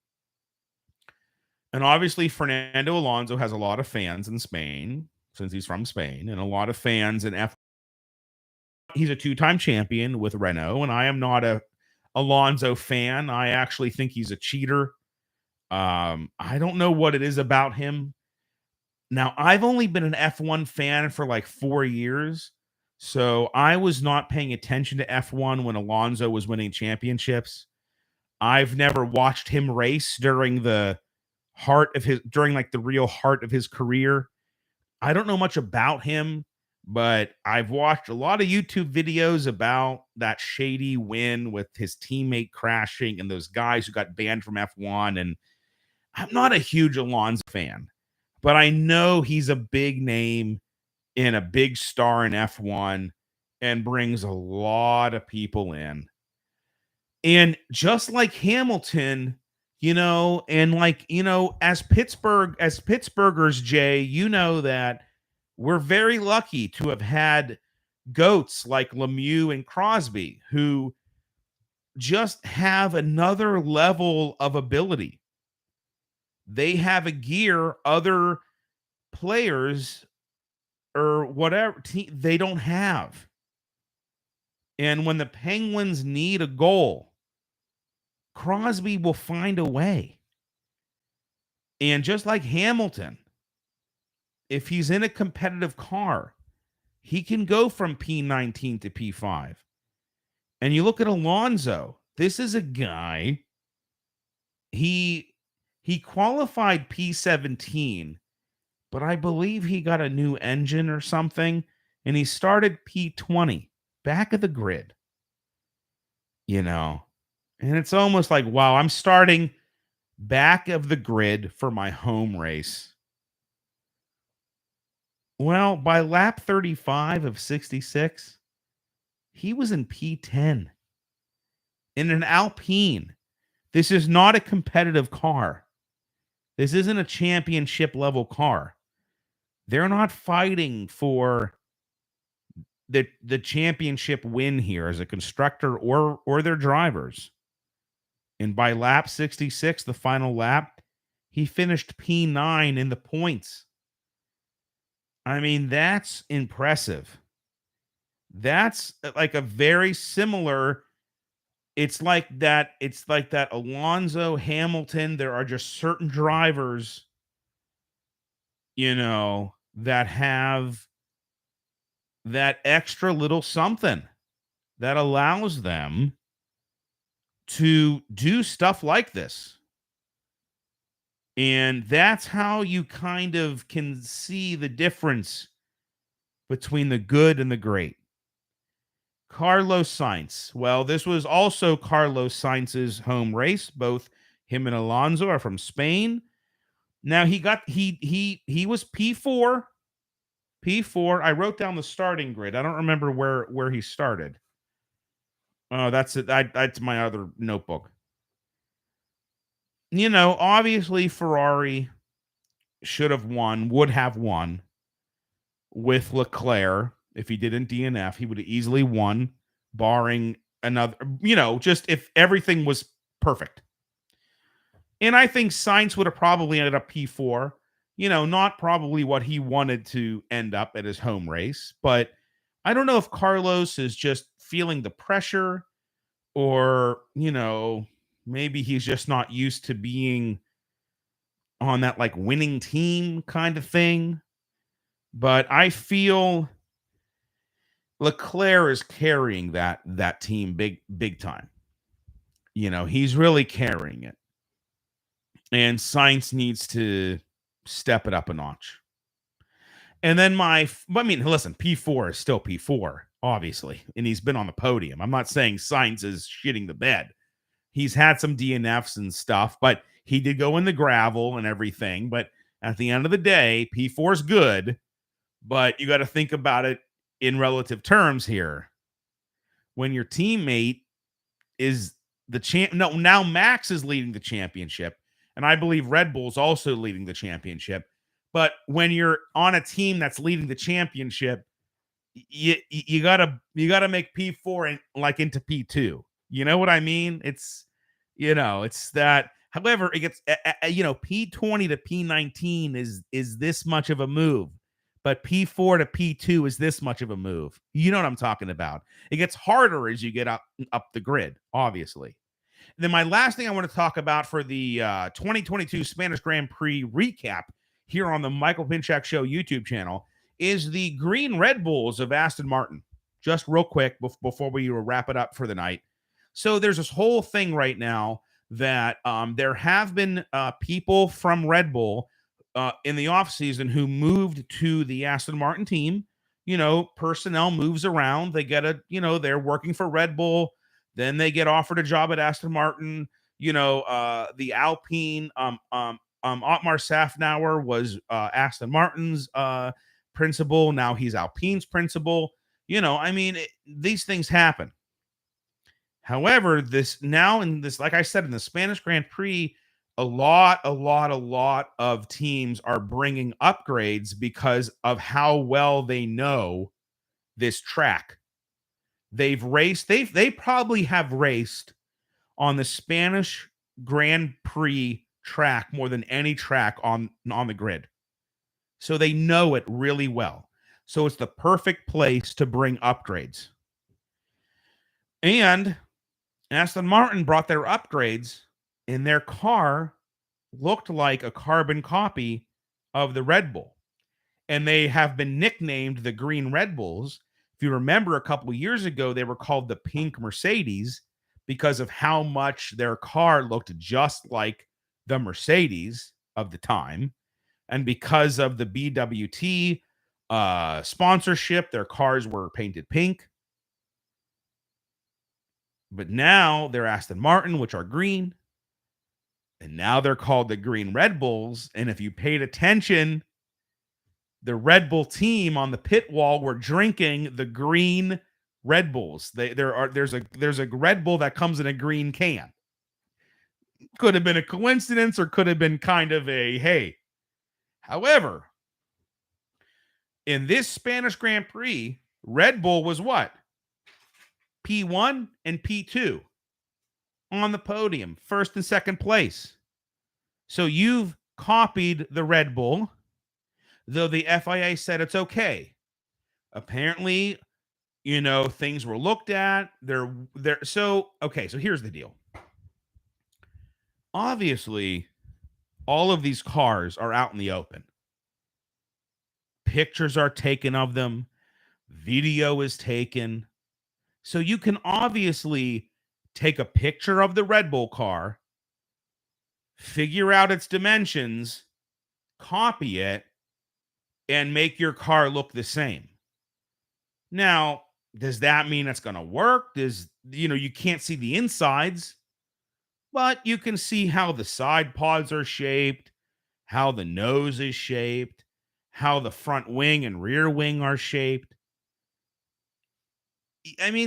And obviously, Fernando Alonso has a lot of fans in Spain since he's from Spain and a lot of fans in F. He's a two-time champion with Renault, and I am not a Alonso fan. I actually think he's a cheater. I don't know what it is about him. Now, I've only been an F1 fan for like 4 years, so I was not paying attention to F1 when Alonso was winning championships. I've never watched him race during the real heart of his career. I don't know much about him, but I've watched a lot of YouTube videos about that shady win with his teammate crashing and those guys who got banned from F1. And I'm not a huge Alonso fan, but I know he's a big name and a big star in F1 and brings a lot of people in. And just like Hamilton, as Pittsburghers, Jay, that we're very lucky to have had goats like Lemieux and Crosby who just have another level of ability. They have a gear other players or whatever they don't have. And when the Penguins need a goal, Crosby will find a way. And just like Hamilton, if he's in a competitive car, he can go from P19 to P5. And you look at Alonso, this is a guy, he qualified P17, but I believe he got a new engine or something, and he started P20, back of the grid. And it's almost like, wow, I'm starting back of the grid for my home race. Well, by lap 35 of 66, he was in P10 in an Alpine. This is not a competitive car. This isn't a championship level car. They're not fighting for the championship win here as a constructor or their drivers. And by lap 66, the final lap, he finished P9 in the points. I mean, that's impressive. That's like a very similar. It's like that Alonso, Hamilton. There are just certain drivers, that have that extra little something that allows them to do stuff like this. And that's how you kind of can see the difference between the good and the great. Carlos Sainz. Well, this was also Carlos Sainz's home race. Both him and Alonso are from Spain. Now he was P4. P4. I wrote down the starting grid. I don't remember where he started. Oh, that's it. That's my other notebook. Obviously Ferrari would have won with Leclerc. If he didn't DNF, he would have easily won, barring another, just if everything was perfect. And I think Sainz would have probably ended up P4, not probably what he wanted to end up at his home race. But I don't know if Carlos is just feeling the pressure or, maybe he's just not used to being on that like winning team kind of thing. But I feel Leclerc is carrying that team big time. He's really carrying it. And Sainz needs to step it up a notch. And then listen, P4 is still P4, obviously, and he's been on the podium. I'm not saying Sainz is shitting the bed. He's had some DNFs and stuff, but he did go in the gravel and everything. But at the end of the day, P4 is good, but you got to think about it in relative terms here. When your teammate is the champ, no, now Max is leading the championship, and I believe Red Bull's also leading the championship. But when you're on a team that's leading the championship, you gotta make P4 into P2. You know what I mean? It's that. However, it gets P20 to P19 is this much of a move, but P4 to P2 is this much of a move. You know what I'm talking about? It gets harder as you get up the grid, obviously. Then my last thing I want to talk about for the 2022 Spanish Grand Prix recap here on the Michael Pinchak Show YouTube channel is the green Red Bulls of Aston Martin. Just real quick before we wrap it up for the night. So there's this whole thing right now that there have been people from Red Bull in the offseason who moved to the Aston Martin team. Personnel moves around. They get they're working for Red Bull. Then they get offered a job at Aston Martin. The Alpine, Otmar Safnauer was Aston Martin's principal. Now he's Alpine's principal. These things happen. However, like I said, in the Spanish Grand Prix, a lot of teams are bringing upgrades because of how well they know this track. They probably have raced on the Spanish Grand Prix track more than any track on the grid. So they know it really well. So it's the perfect place to bring upgrades. And Aston Martin brought their upgrades, and their car looked like a carbon copy of the Red Bull. And they have been nicknamed the Green Red Bulls. If you remember, a couple of years ago, they were called the Pink Mercedes because of how much their car looked just like the Mercedes of the time. And because of the BWT sponsorship, their cars were painted pink. But now they're Aston Martin, which are green. And now they're called the Green Red Bulls. And if you paid attention, the Red Bull team on the pit wall were drinking the green Red Bulls. There's a Red Bull that comes in a green can. Could have been a coincidence or could have been kind of a hey. However, in this Spanish Grand Prix, Red Bull was what? P1 and P2 on the podium, first and second place. So you've copied the Red Bull, though the FIA said it's okay. Apparently, things were looked at. So here's the deal. Obviously, all of these cars are out in the open. Pictures are taken of them. Video is taken. So you can obviously take a picture of the Red Bull car, figure out its dimensions, copy it, and make your car look the same. Now, does that mean it's going to work? You can't see the insides, but you can see how the side pods are shaped, how the nose is shaped, how the front wing and rear wing are shaped.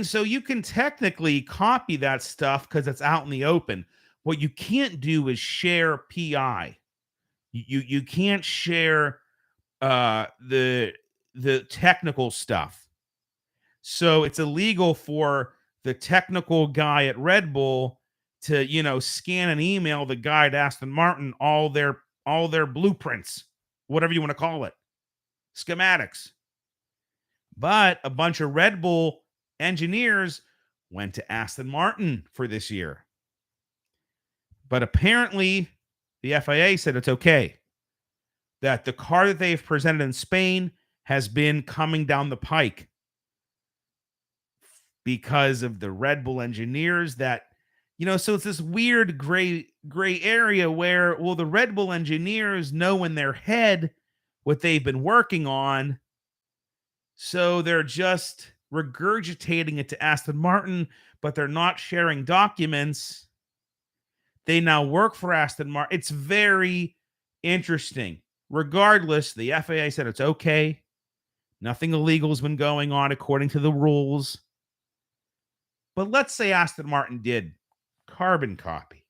So you can technically copy that stuff because it's out in the open. What you can't do is share PI. You can't share the technical stuff. So it's illegal for the technical guy at Red Bull to scan and email the guy at Aston Martin all their blueprints, whatever you want to call it, schematics. But a bunch of Red Bull engineers went to Aston Martin for this year. But apparently the FIA said it's okay. That the car that they've presented in Spain has been coming down the pike because of the Red Bull engineers that So it's this weird gray area where, well, the Red Bull engineers know in their head what they've been working on, so they're just regurgitating it to Aston Martin, but they're not sharing documents. They now work for Aston Martin. It's very interesting. Regardless, the FAA said it's okay. Nothing illegal has been going on according to the rules. But let's say Aston Martin did carbon copy.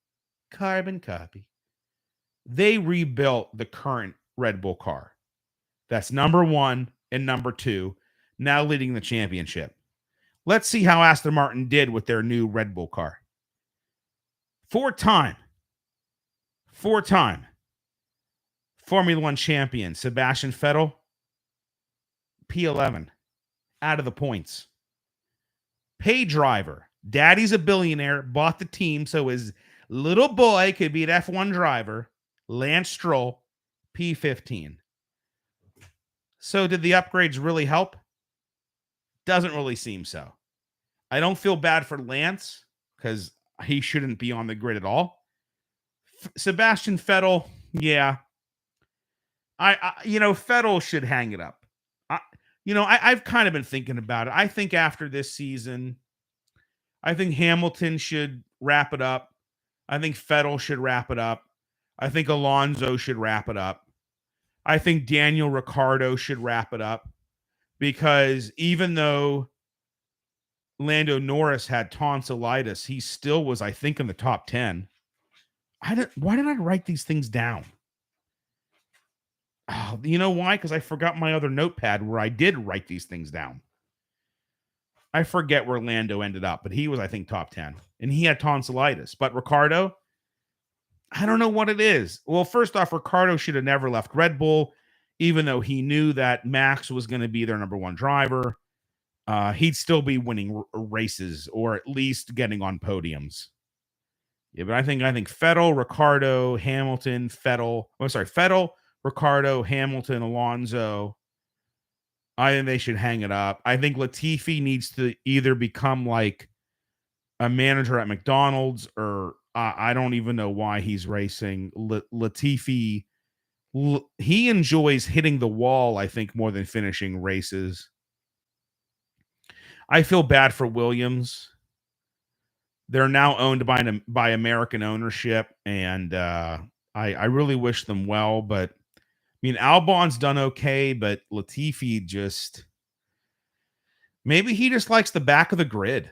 They rebuilt the current Red Bull car. That's number 1 and number 2, now leading the championship. Let's see how Aston Martin did with their new Red Bull car. Four-time Formula One champion Sebastian Vettel, P11, out of the points. Pay driver, daddy's a billionaire, bought the team so his little boy could be an F1 driver, Lance Stroll, P15. So did the upgrades really help? Doesn't really seem so. I don't feel bad for Lance because he shouldn't be on the grid at all. Sebastian Vettel, yeah. Vettel should hang it up. I've kind of been thinking about it. I think after this season, I think Hamilton should wrap it up. I think Vettel should wrap it up. I think Alonso should wrap it up. I think Daniel Ricciardo should wrap it up, because even though Lando Norris had tonsillitis, he still was, I think, in the top 10. Why did I write these things down? Oh, you know why? Because I forgot my other notepad where I did write these things down. I forget where Lando ended up, but he was, I think, top 10. And he had tonsillitis. But Ricciardo, I don't know what it is. Well, first off, Ricciardo should have never left Red Bull, even though he knew that Max was going to be their number 1 driver. He'd still be winning races, or at least getting on podiums. Yeah, but I think Vettel, Ricciardo, Hamilton, Vettel, Ricciardo, Hamilton, Alonso. I think they should hang it up. I think Latifi needs to either become like a manager at McDonald's, or I don't even know why he's racing. Latifi, he enjoys hitting the wall, I think, more than finishing races. I feel bad for Williams. They're now owned by American ownership, and I really wish them well. But I mean, Albon's done okay, but Latifi maybe he just likes the back of the grid.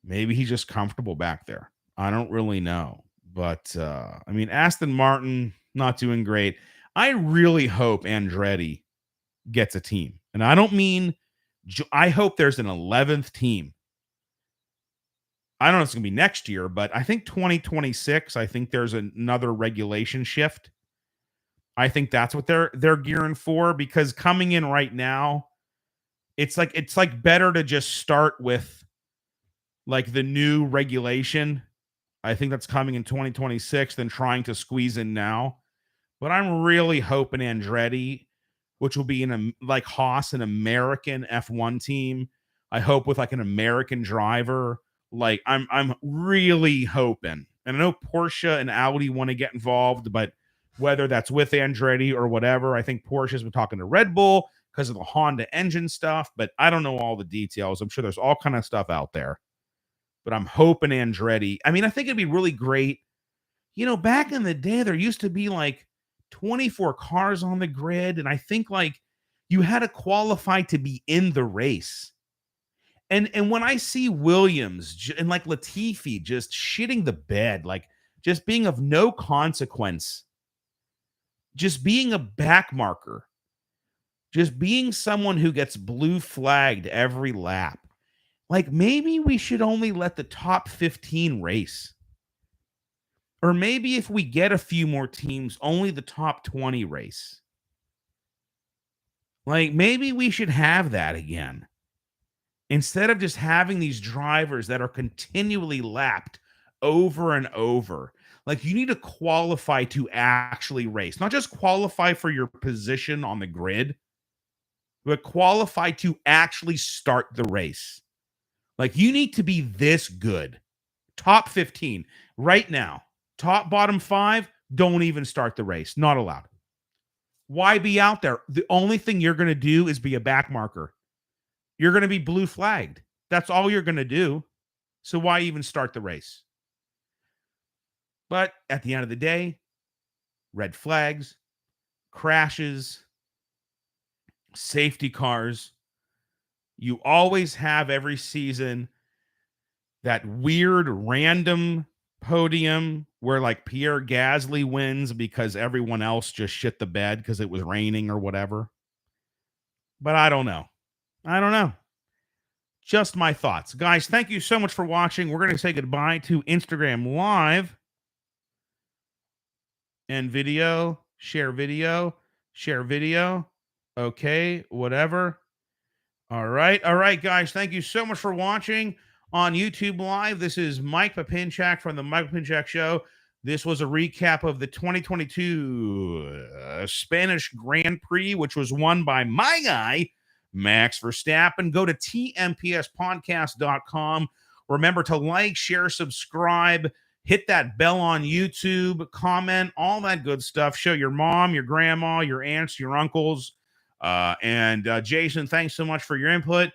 Maybe he's just comfortable back there. I don't really know. But I mean, Aston Martin not doing great. I really hope Andretti gets a team, and I don't mean. I hope there's an 11th team. I don't know if it's going to be next year, but I think 2026, I think there's another regulation shift. I think that's what they're gearing for, because coming in right now, it's like better to just start with like the new regulation. I think that's coming in 2026 than trying to squeeze in now. But I'm really hoping Andretti, which will be like Haas, an American F1 team. I hope with like an American driver. Like I'm really hoping. And I know Porsche and Audi want to get involved, but whether that's with Andretti or whatever, I think Porsche's been talking to Red Bull because of the Honda engine stuff, but I don't know all the details. I'm sure there's all kind of stuff out there. But I'm hoping Andretti. I mean, I think it'd be really great. Back in the day, there used to be like 24 cars on the grid, and I think like you had to qualify to be in the race. And when I see Williams and like Latifi just shitting the bed, like just being of no consequence, just being a back marker, just being someone who gets blue flagged every lap, like maybe we should only let the top 15 race. Or maybe if we get a few more teams, only the top 20 race. Like maybe we should have that again. Instead of just having these drivers that are continually lapped over and over. Like you need to qualify to actually race, not just qualify for your position on the grid, but qualify to actually start the race. Like you need to be this good Top 15 right now. Top bottom 5, don't even start the race. Not allowed. Why be out there? The only thing you're going to do is be a back marker. You're going to be blue flagged. That's all you're going to do. So why even start the race? But at the end of the day, red flags, crashes, safety cars. You always have every season that weird random podium where like Pierre Gasly wins because everyone else just shit the bed because it was raining or whatever. But I don't know. Just my thoughts. Guys, thank you so much for watching. We're going to say goodbye to Instagram Live and video, share video, share video. Okay, whatever. All right, guys. Thank you so much for watching on YouTube Live. This is Mike Papinchak from the Mike Papinchak Show. This was a recap of the 2022 Spanish Grand Prix, which was won by my guy, Max Verstappen. Go to tmpspodcast.com. Remember to like, share, subscribe, hit that bell on YouTube, comment, all that good stuff. Show your mom, your grandma, your aunts, your uncles. And Jason, thanks so much for your input.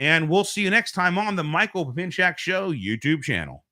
And we'll see you next time on the Michael Papinchak Show YouTube channel.